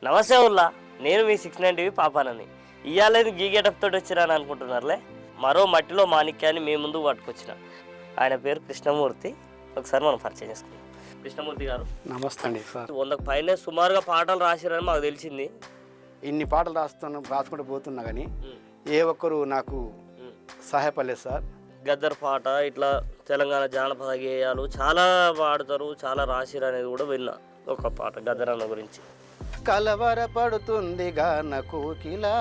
నమస్తే ఉల్లా, నేను మీ 690 పాపానని. ఇయ్యాలేదు గీ గెటప్ తోటి వచ్చిరాని అనుకుంటున్నారులే. మరో మట్టిలో మాణిక్యాన్ని మీ ముందుకు పట్టుకొచ్చిన. ఆయన పేరు కృష్ణమూర్తి. ఒకసారి మనం పరిచయం చేసుకుందాం. కృష్ణమూర్తి గారు నమస్తే అండి సార్. 100కు పైనే సుమారుగా పాటలు రాసిరని మాకు తెలిసింది. ఇన్ని పాటలు రాసుకుంటూ పోతున్నా కానీ ఏ ఒక్కరు నాకు సహాయపడలేదు సార్. గద్దర్ పాట, ఇట్లా తెలంగాణ జానపద గేయాలు చాలా పాడతారు, చాలా రాసిరు అనేది కూడా విన్నా. ఒక పాట గద్దర్ అన్న గురించి. కలవరపడుతుంది గాన కోకిలా,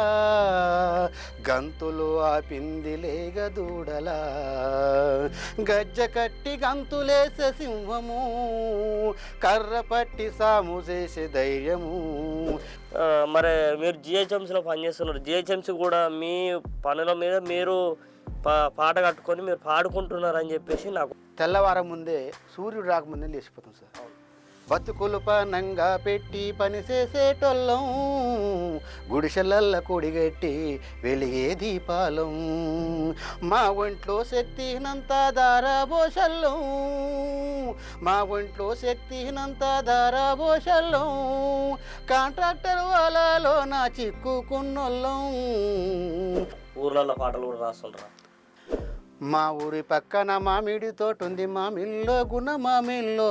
గంతులు ఆపింది లేగ దూడలా, గజ్జ కట్టి గంతులేసే సింహము, కర్ర పట్టి సాము చేసే ధైర్యము. మరి మీరు జిహెచ్ఎంసీలో పనిచేస్తున్నారు. జిహెచ్ఎంసీ కూడా మీ పనుల మీద మీరు పాట కట్టుకొని మీరు పాడుకుంటున్నారు అని చెప్పేసి నాకు తెల్లవారం ముందే సూర్యుడు రాకముందే లేచిపోతాం సార్. బతుకులు పనంగా పెట్టి పని చేసేటోళ్ళం, గుడిసెలల్ల కొడిగట్టి వెలిగే దీపాలం, మా ఒంట్లో శక్తినంతా దారాబోషల్లం, మా ఒంట్లో శక్తినంతా దారాబోషల్లం, కాంట్రాక్టర్ వాళ్ళలో నా చిక్కుకున్నోళ్ళం. ఊర్లలో పాటలు కూడా రాస్తుంటారా? మా ఊరి పక్కన మామిడి తోట ఉంది, మామిల్లో గుణ మామిల్లో,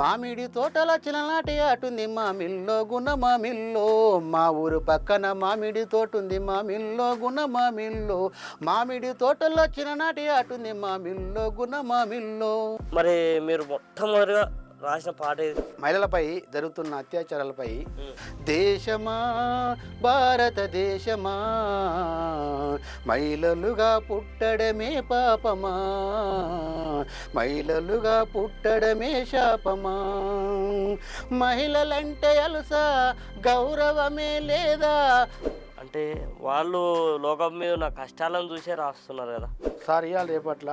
మామిడి తోటల చిన్ననాటి ఆటుంది, మామిల్లో గుణ మామిల్లో. మా ఊరి పక్కన మామిడి తోట ఉంది, మామిల్లో గుణ మామిల్లో, మామిడి తోటలో చిన్ననాటి ఆటుంది, మామిల్లో గుణ మామిల్లో. మరి మీరు మొట్టమొదటిగా రాసిన పాట ఏది? మహిళలపై జరుగుతున్న అత్యాచారాలపై. దేశమా భారతదేశమా, మహిళలుగా పుట్టడమే పాపమా, మహిళలుగా పుట్టడమే శాపమా, మహిళలంటే అలుసా గౌరవమే లేదా. అంటే వాళ్ళు లోకం మీద నా కష్టాలను చూసే రాస్తున్నారు కదా సార్. ఇవాళ రేపట్ల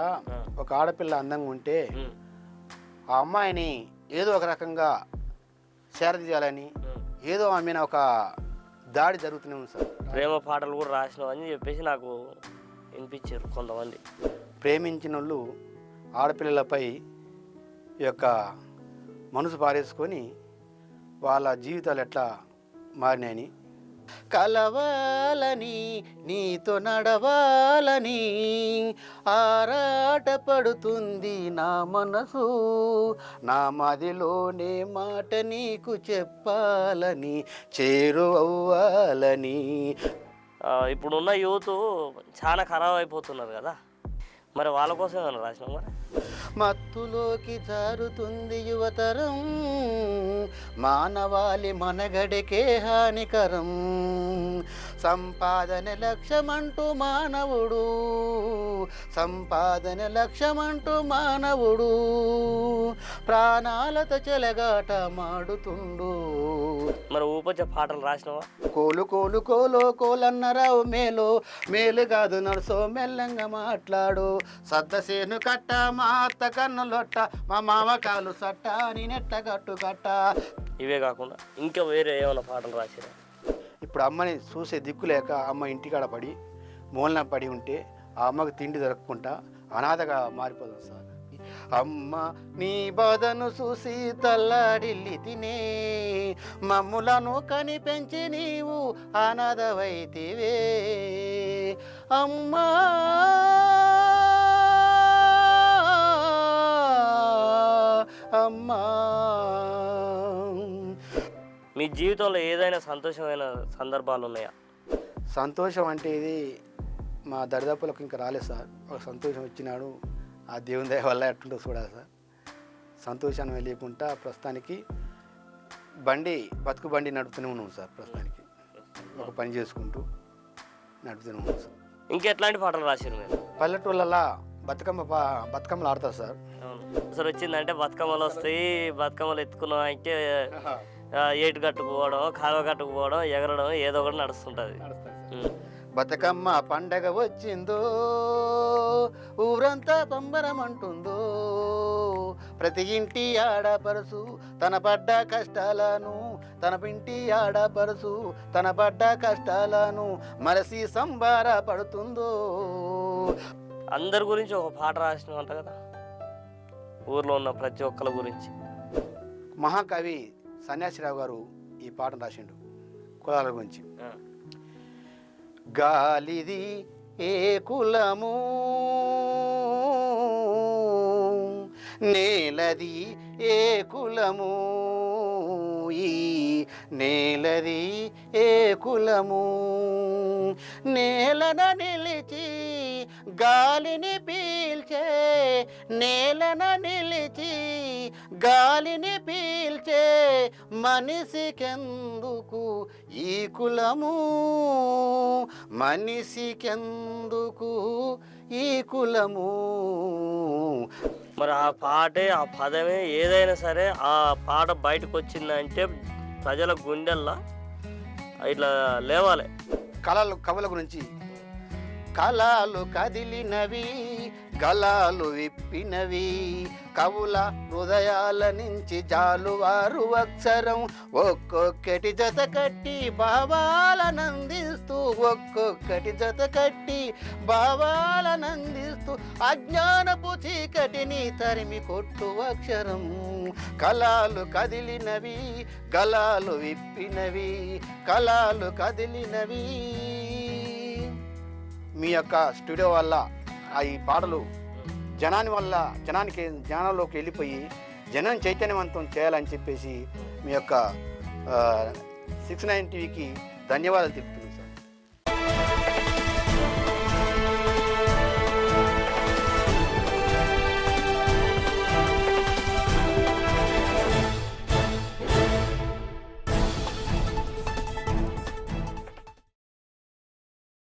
ఒక ఆడపిల్ల అందంగా ఉంటే ఆ అమ్మాయిని ఏదో ఒక రకంగా చేరదీయాలని ఏదో ఆమె ఒక దాడి జరుగుతూనే ఉంది సార్. ప్రేమ పాటలు కూడా రాసినావు అని చెప్పేసి నాకు వినిపించారు కొంతమంది. ప్రేమించిన వాళ్ళు ఆడపిల్లలపై ఈ యొక్క మనసు పారేసుకొని వాళ్ళ జీవితాలు ఎట్లా మారినాయని, కలవాలని నీతో నడవాలని ఆరాట పడుతుంది నా మనసు, నా మదిలోనే మాట నీకు చెప్పాలని చేరువవ్వాలని. ఇప్పుడున్న యూత్ చాలా ఖరాబ్ అయిపోతున్నారు కదా, మరి వాళ్ళ కోసం ఏమైనా రాసినాం? మరి మత్తులోకి జారుతుంది యువతరం, మానవాళి మనగడికే హానికరం, సంపాదన లక్ష్యమంటూ మానవుడు, సంపాదన లక్ష్యమంటూ మానవుడు ప్రాణాలతో చెలగాట మాడుతుండు. మరి ఊపొచ్చే పాటలు రాసినావా? కోలు కోలు కోలో కోలన్నరావు మేలో, మేలు కాదు నడుసో మెల్లంగా మాట్లాడు, సద్దసేను కట్ట మా అత్త కన్నులొట్ట, మా మామ కాలు సట్ట నేనెట్ట కట్టు కట్ట. ఇవే కాకుండా ఇంకా వేరే ఏమైనా పాటలు రాసిరా? ఇప్పుడు అమ్మని చూసే దిక్కు లేక అమ్మ ఇంటికాడ పడి మూలన పడి ఉంటే ఆ అమ్మకు తిండి దొరకకుండా అనాథగా మారిపోదాం సార్. అమ్మ నీ బాధను చూసి తల్లాడిల్లి తినే, మమ్ములను కని పెంచి నీవు అనాథవైతివే అమ్మా. అమ్మా, మీ జీవితంలో ఏదైనా సంతోషమైన సందర్భాలు ఉన్నాయా? సంతోషం అంటే ఇది మా దరిదాపులకు ఇంకా రాలేదు సార్. ఒక సంతోషం వచ్చినాడు, ఆ దేవుని దయ వల్ల ఎట్టుంటో చూడాలి సార్. సంతోషాన్ని వెళ్ళకుండా ప్రస్తుతానికి బతుకు బండి నడుపుతూనే ఉన్నాం సార్. ప్రస్తుతానికి ఒక పని చేసుకుంటూ నడుపుతూనే ఉన్నాం సార్. ఇంకెట్లాంటి పాటలు రాశారు మీరు? పల్లెటూళ్ళలా బతుకమ్మలు ఆడతారు సార్. అసలు వచ్చిందంటే బతుకమ్మలు వస్తాయి, బతుకమ్మలు ఎత్తుకున్నాం అంటే ఏటు కట్టుకుపోవడం, కాలువ కట్టుకుపోవడం, ఎగరడం ఏదో ఒకటి నడుస్తుంటుంది. బతుకమ్మ పండగ వచ్చిందో ఊరంతా పంబరమంటుందో, ప్రతి ఇంటి ఆడపరుసు తన పడ్డ కష్టాలను, తన ఇంటి ఆడపరుసు తన పడ్డ కష్టాలను మరసి సంబార పడుతుందో. అందరి గురించి ఒక పాట రాసినవంట కదా, ఊర్లో ఉన్న ప్రతి ఒక్కరి గురించి. మహాకవి సన్యాసిరావు గారు ఈ పాటను రాసిండు. కులాల గురించి. ఆ. గాలిది ఏ కులము, నేలది ఏ కులము, ఈ నేలది ఏ కులము, నేలన నిలిచి గాలిని పీల్చే, నేలన నిలిచి గాలిని పీల్చే మనిషికెందుకు ఈ కులము, మనిషికెందుకు ఈ కులము. మరి ఆ పాటే ఆ పదమే ఏదైనా సరే ఆ పాట బయటకు వచ్చిందంటే ప్రజల గుండెల్లో ఇట్లా లేవాలి. కవుల గురించి కళలు కదిలినవి, గలాలు విప్పినవి, కవుల హృదయాల నుంచి జాలువారు అక్షరం, ఒక్కొక్కటి జత కట్టి భావాలనందిస్తూ, ఒక్కొక్కటి జత కట్టి భావాలనందిస్తూ అజ్ఞానపు చీకటిని తరిమి కొట్టు అక్షరం. కళలు కదిలినవి, గలాలు విప్పినవి, కళలు కదిలినవి. మీ యొక్క స్టూడియో వల్ల ఈ పాటలు జనాల్లోకి వెళ్ళిపోయి జనం చైతన్యవంతం చేయాలని చెప్పేసి మీ యొక్క 69 టీవీకి ధన్యవాదాలు తెలుపుతున్నాను.